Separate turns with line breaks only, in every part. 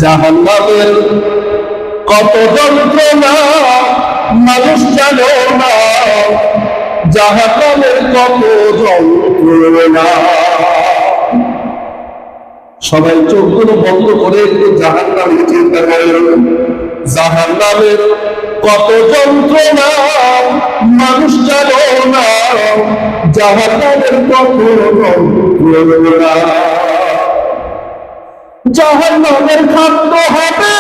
জাহান্নামের কত যন্ত্রণা মানুষ জানে না, জাহান্নামের কত যন্ত্রণা। সবাই চোখগুলো বন্ধ করে একটু জাহান্নামের চিন্তা করেন। জাহান্নামের কত যন্ত্রণা মানুষ জানে না, জাহান্নামের কত যন্ত্রণা। জাহান্নামের খাদ্য হবে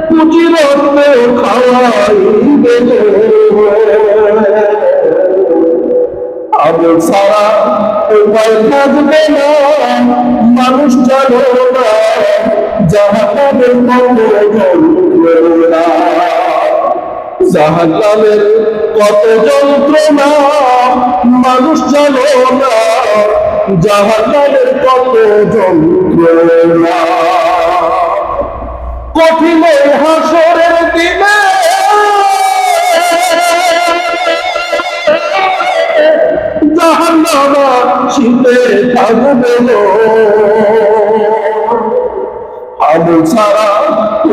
পুঁজির খাওয়াইবে, আমল ছাড়া উপায় থাকবে না, মানুষ জানে না জাহান্নামের কত যন্ত্রণা। জাহান্নামের কত যন্ত্রণা মানুষ জানে না, জাহান্নামের কত যন্ত্রণা। কঠিন হাসরের দিনে জাহান্নামে থাকবে আমল ছাড়া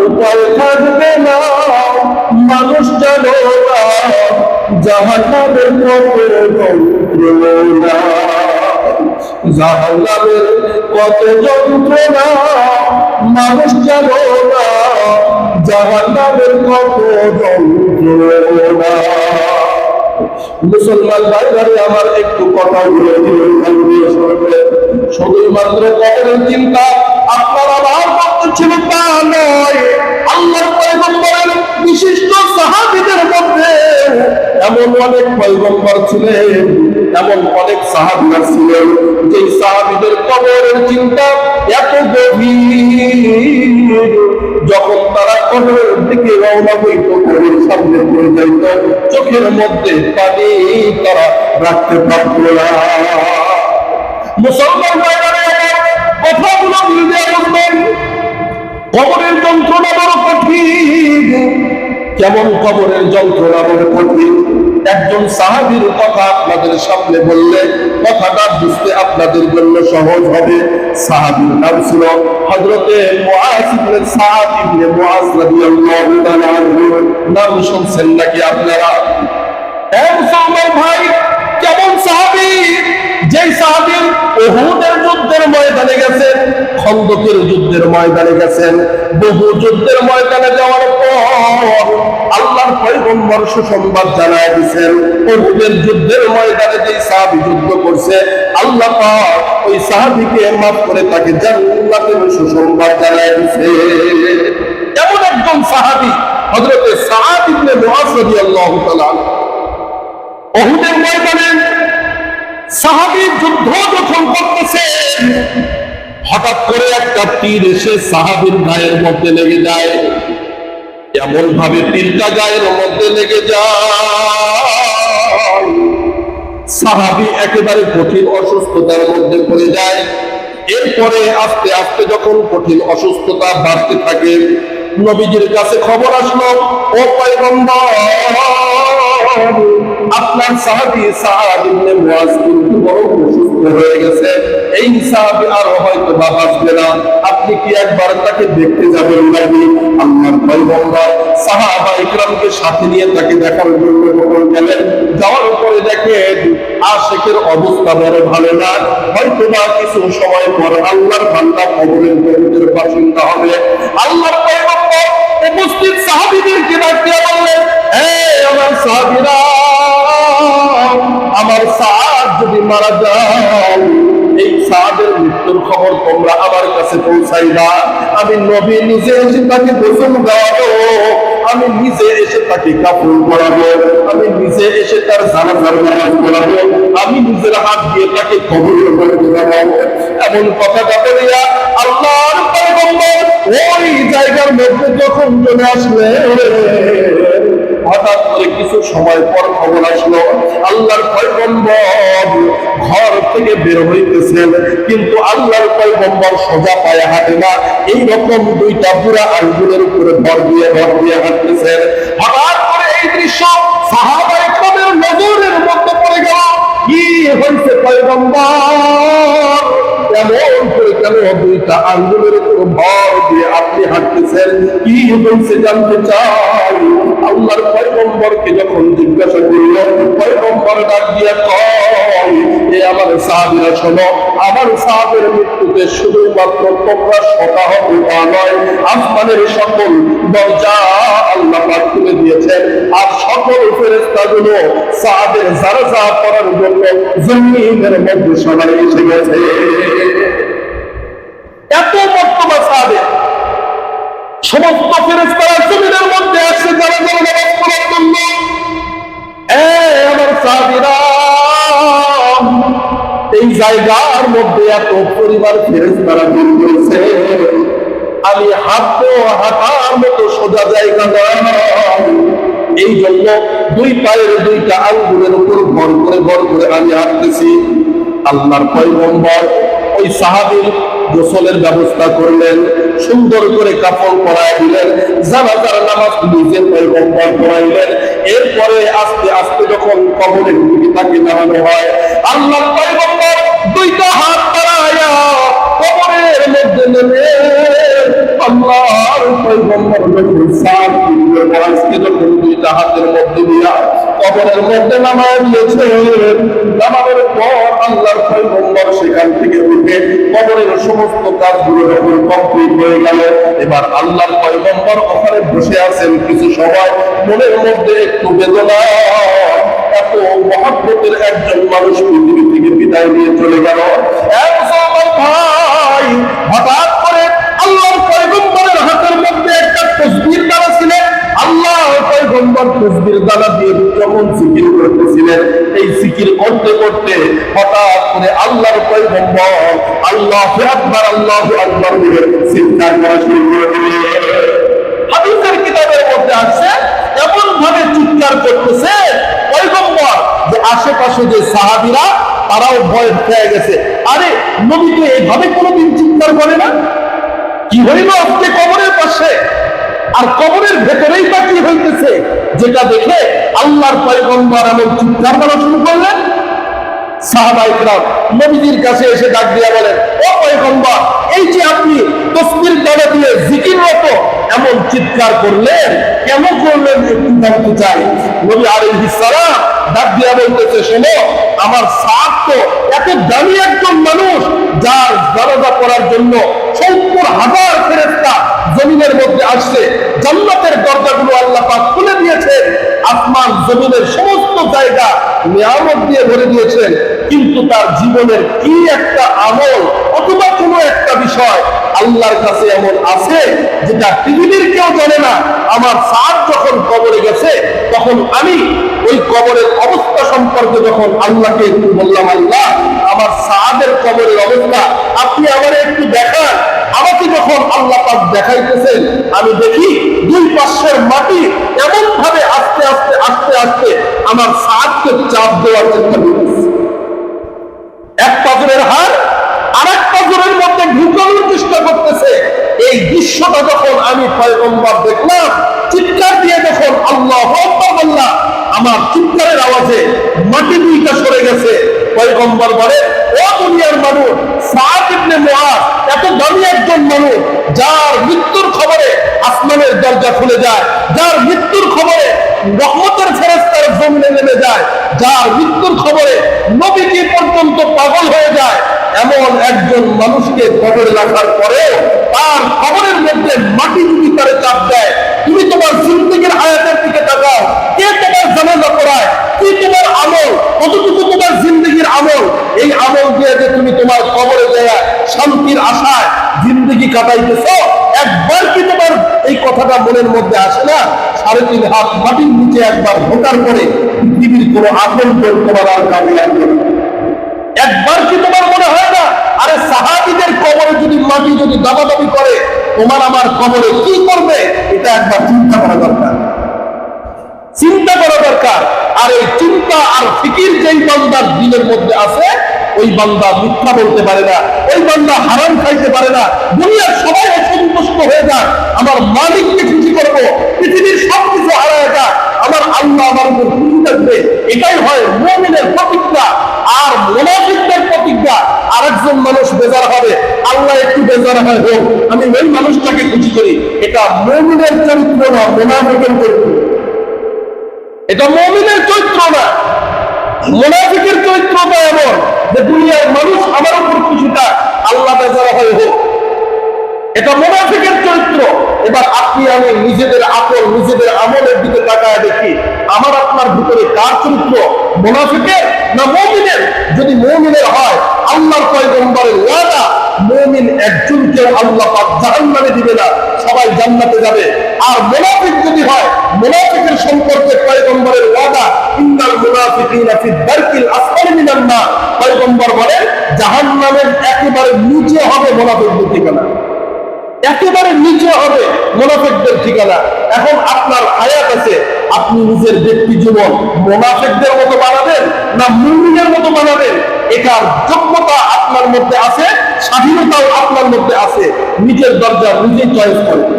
উপায় থাকবে না, মানুষ জানে না জাহান্নামের কত যন্ত্রণা। জাহান্নামের কত যন্ত্রণা মানুষ জানে না, জাহান্নামের কত যন্ত্রণা। মুসলমান ভাইরা আমার একটু কথা বলে শুধুই মাত্র কবরের চিন্তা আপনার আমার মত ছিল তা নয়। আল্লাহর পয়গম্বরের বিশিষ্ট সাহাবীদের মধ্যে এমন অনেক পয়গম্বর ছিলেন, এমন অনেক সাহাবীরা ছিলেন যে সাহাবীদের কবরের চিন্তা এত গভীর, যখন তারা কবরের দিকে রওনা হইত কবরের সামনে পড়ে যাইত চোখের মধ্যে পানি তারা রাখতে পারত না। মুসলমান ভাইরা কথাগুলো বুঝে বুঝবেন, কবরের যন্ত্রণা বড় কঠিন। কেমন কবরের যন্ত্রণা বড় কঠিন একজন সাহাবীর কথা আপনাদের সামনে বললে কথাটা বুঝতে আপনাদের জন্য সহজ হবে। সাহাবীর নাম ছিল হযরতে মুআজ ইবনে সাদ ইবনে মুআজ রাদিয়াল্লাহু তাআলা আনহু। নাম শুনছেন নাকি আপনারা? মুসলমান ভাই, কেমন সাহাবী, যেই সাহাবী উহুদের যুদ্ধের ময়দানে গেছেন, খন্দকের যুদ্ধের ময়দানে গেছেন, বহু যুদ্ধের ময়দানে যাওয়ার পর আল্লাহর পয়গম্বর সুসংবাদ জানায় দিয়েছেন উহুদের যুদ্ধের ময়দানে যেই সাহাবী যুদ্ধ করছে আল্লাহ পাক ওই সাহাবীকে মাফ করে তাকে জান্নাতের সুসংবাদ জানায় দিয়েছে। এমন একজন সাহাবী হযরতে সাদ ইবনে মুআজ রাদিয়াল্লাহু তাআলা। উহুদের ময়দানে সাহাবী যুদ্ধ যখন করতেছে, হঠাৎ করে একটা তীর এসে সাহাবীর গায়ের মধ্যে লেগে যায়। এমন ভাবে তীরটা গায়ের মধ্যে লেগে যায়, সাহাবী একেবারে কঠিন অসুস্থতার মধ্যে পড়ে যায়। এরপরে আস্তে আস্তে যখন কঠিন অসুস্থতা বাড়তে থাকে, নবীজির কাছে খবর আসলো, ও পয়গম্বর, আপনার সাহাবী সাদ ইবনে মুআজ কিন্তু বড় অসুস্থ হয়ে গেছে, এই সাহাবী আর হয়তো বা বাঁচবে না, আপনি কি একবার তাকে দেখতে যাবেন নাকি? আল্লাহর পয়গম্বর সাহাবায়ে কিরামকে সাথে নিয়ে তাকে দেখার জন্য যখন গেলেন, যাওয়ার পরে দেখেন আশিকের অবস্থা বড় ভালো না, হয়তো বা কিছু সময় পর আল্লাহর বান্দা কবরের জগতের বাসিন্দা হবে। আল্লাহর পয়গম্বর উপস্থিত সাহাবীদেরকে ডাকিয়ে বললেন, হে আমার সাহাবীরা, আমার সাদ যদি মারা যায়, এই সাদের মৃত্যুর খবর তোমরা আমার কাছে পৌঁছাইবা। আমি নবী নিজে এসে তাকে গোসল দেওয়াবো, আমি নিজে এসে তাকে কাফন করাবো, আমি নিজে এসে তার জানাজার নামাজ পড়াবো, আমি নিজের হাত দিয়ে তাকে কবরের মধ্যে ঢোকাবো। এমন কথাটা বলিয়া আল্লাহর পয়গম্বর ওই জায়গার মধ্যে যখন চলে আসলেন, হঠাৎ করে কিছু সময় পর খবর আসলো আল্লাহর পয়গম্বর ঘর থেকে বের হইতেছেন, কিন্তু আল্লাহর পয়গম্বর সোজা পায়ে হাঁটে না, এইরকম দুইটা বুড়া আঙ্গুলের উপরে ভর দিয়ে হাঁটতেছেন। হঠাৎ করে এই দৃশ্য সাহাবায়ে কেরামের নজরের মধ্যে পড়ে গেল। কি হয়েছে পয়গম্বর? এমন করে কেন দুইটা আঙ্গুলের উপর ভর দিয়ে আপনি হাঁটতেছেন? কি বলছে জানতে চাই। আল্লাহর পয়গম্বরকে যখন জিজ্ঞাসা করল, পয়গম্বর ডাক দিয়া কয়, এ আমার সাহাবীরা শোনো, আমার সাহাবের মৃত্যুতে শুধুমাত্র তোমরা শতাহত তা নয়, আসমানের সকল দরজা আল্লাহ পাক খুলে দিয়েছেন, আর সকল ফেরেশতাগুলো সাহাবের জানাজা পড়ার জন্য জমিনের মধ্যে সবাই এসে গেছে। এত মর্তবা সাহাবে, সমস্ত ফেরেশতারা জমিনের মধ্যে আসছে জানাজার নামাজ পড়ার জন্য। আমার সাহাবীরা, এই জায়গার মধ্যে এত পরিবার ফেরেশতারা ভিড় করেছে, আমি হাঁটার মতো সোজা জায়গা নয়। এই জন্য দুই পায়ের দুইটা আঙ্গুলের উপর ভর করে আমি হাঁটতেছি। আল্লাহর পয়গম্বর ওই সাহাবীর গোসলের ব্যবস্থা করলেন, সুন্দর করে কাপড় পরায় দিলেন, জানাজার নামাজ নিজের পয়গম্বর পড়াইলেন। এরপরে আস্তে আস্তে যখন কবরের দিকে তাকে নামানো হয়, আল্লাহর পয়গম্বর দুইটা হাত বাড়ায়া কবরের মধ্যে নেমে আল্লাহর পয়গম্বর যখন সাত আজকে যখন দুইটা হাতের মধ্যে দিয়া কবরের মধ্যে নামায় দিয়েছে, নামানোর পর আল্লাহর পয়গম্বর সেখান থেকে উঠে কবরের সমস্ত কাজগুলো যখন কমপ্লিট হয়ে গেল, এবার আল্লাহর পয়গম্বর ওখানে বসে আছেন কিছু সময়, মনের মধ্যে একটু বেদনা। এত মহব্বতের একজন মানুষ পৃথিবী থেকে বিদায় নিয়ে চলে গেল। ভাই, হঠাৎ করে আল্লাহর পয়গম্বরের হাতের মধ্যে একটা তসবির দানা ছিলেন। আল্লাহর পয়গম্বর তসবির দানা দিয়ে যখন জিকির করতেছিলেন, এই জিকির করতে করতে হঠাৎ করে আল্লাহর পয়গম্বর আল্লাহু আকবার বলে চিৎকার করা শুরু করে দিলেন। হাদিসের কিতাবের মধ্যে আছে, এমন ভাবে চিৎকার করতেছে পয়গম্বর যে আশেপাশে যে সাহাবীরা তারাও ভয় পেয়ে গেছে। আরে নবী তো এইভাবে কোনোদিন চিৎকার করে না, কি হইল আজকে কবরের পাশে, আর কবরের ভেতরেই বা কি হইতেছে, যেটা দেখে আল্লাহর পয়গম্বর এমন চিৎকার করা শুরু করলেন। সাহাবায়ে কেরাম নবীজির কাছে এসে ডাক দিয়া বলেন, ও পয়গম্বর, এই যে আপনি তসবির দানা দিয়ে জিকিররত এমন চিৎকার করলেন, কেন করলেন একটু জানতে চাই। নবী আলাইহিস সালাম ডাক দিয়া বলতেছে, শোনো, আমার সাত তো এত দামি একজন মানুষ, যার জানাজা পড়ার জন্য ৭০,০০০ ফেরেশতা জমিনের মধ্যে আসছে, জান্নাতের দরজাগুলো আল্লাহ পাক খুলে দিয়েছেন, আসমান জমিনের সমস্ত জায়গা নিয়ামত দিয়ে ভরে দিয়েছেন, কিন্তু তার জীবনের কি একটা আমল অথবা কোনো একটা বিষয় আল্লাহর কাছে এমন আছে যেটা পৃথিবীর কেউ জানে না। আমার সাদ যখন কবরে গেছে, তখন আমি ওই কবরের অবস্থা সম্পর্কে যখন আল্লাহকে একটু বললাম, আল্লাহ, আমার সাদের কবরের অবস্থা আপনি আমার একটু দেখান। আমাকে যখন আল্লাহ পাক দেখাইতেছেন, আমি দেখি দুই পাশের মাটি এমন ভাবে আস্তে আস্তে আস্তে আস্তে আমার সাদকে চাপ দেওয়ার চেষ্টা করতেছে। এক পাথরের হাড় আর এক পাথরের মধ্যে ঢুকানোর চেষ্টা করতেছে। এই দৃশ্যটা যখন আমি পয়গম্বর দেখলাম, চিৎকার দিয়ে যখন আল্লাহু আকবার বললাম, আমার চিৎকারের আওয়াজে মাটি দুইটা সরে গেছে। পয়গম্বর বলে, ও দুনিয়ার মানুষ, সাদ ইবনে মুআজ এত দামি একজন মানুষ, যার মৃত্যুর খবরে আসমানের দরজা খুলে যায়, যার মৃত্যুর খবরে রহমতের ফেরেশতারা জমিনে নেমে যায়, যার মৃত্যুর খবরে নবীজি পর্যন্ত পাগল হয়ে যায়, এমন একজন মানুষকে কবরে রাখার পরে তার কবরের মধ্যে মাটি যদি তারে চাপ দেয়, তুমি তোমার জিন্দেগীর হায়াতের দিকে তাকাও, কে তোমার জানাজা পড়ায়, কি তোমার আমল, কতটুকু তোমার জিন্দেগীর আমল, এই আমল দিয়ে যে তুমি তোমার কবরে দেয়া শান্তির আশায় জিন্দেগি কাটাইতেছ, একবার কি তোমার এই কথাটা মনের মধ্যে আসে না? ৩.৫ হাত মাটির নিচে একবার ঢোকার পরে পৃথিবীর কোন আপন তোমার আর কাজে লাগবে না। একবার কি তোমার মনে হয় না, আরে সাহাবীদের কবরে যদি মাটি যদি দাবাদাবি করে, তোমার আমার কবরে কি করবে? এটা একবার চিন্তা করা দরকার, চিন্তা করা দরকার। আর এই চিন্তা আর ফিকির যেই বান্দার দিনের মধ্যে আছে, ওই বান্দা মিথ্যা বলতে পারে না, ওই বান্দা হারাম খাইতে পারে না। দুনিয়ার সবাই অসন্তুষ্ট হয়ে যায়, আমার মালিককে খুশি করবো, পৃথিবীর সবকিছু হারায় যায়, আমার আল্লাহ আমার উপর খুশি থাকবে, এটাই হয় মুমিনের প্রতিজ্ঞা। আর মুনাফিকদের প্রতিজ্ঞা আরেকজন একজন মানুষ বেজার হবে, আল্লাহ একটু বেজার হয় হোক, আমি ওই মানুষটাকে খুশি করি। এটা মুমিনের চরিত্র না, মুনাফিকের চরিত্র। এটা মুমিনের চরিত্র না, মুনাফিকের চরিত্রটা এমন যে দুনিয়ার মানুষ আমার উপর খুশি থাক, আল্লাহ বেজার হয় হোক। এটা মুনাফিকের চরিত্র। এবার আপনি আমি নিজেদের আকল, নিজেদের আমলের দিকে তাকায় দেখি, আমার আপনার ভিতরে কার চরিত্র, মুনাফিকের না মুমিনের? যদি মুমিনের হয়, আল্লাহর পয়গম্বরের ওয়াদা, মুমিন একজনকেও আল্লাহ পাক জাহান্নামে দিবে না, সবাই জান্নাতে যাবে। আর মুনাফিক যদি হয়, মুনাফিকের সম্পর্কে পয়গম্বরের ওয়াদা, ইন্নাল মুনাফিকিনা ফি দারকিল আসফালি মিনান নার। পয়গম্বর বলেন জাহান্নামের একেবারে নিচে হবে মুনাফিকদের ঠিকানা, একেবারে নিচে হবে মুনাফিকদের ঠিকানা। এখন আপনার হায়াত আছে, আপনি নিজের ব্যক্তি জীবন মুনাফিকদের মতো বানাবেন না মুমিনের মতো বানাবেন, এটার যোগ্যতা আপনার মধ্যে আছে, স্বাধীনতাও আপনার মধ্যে আছে। নিজের দরজা নিজেই চয়েস করেন।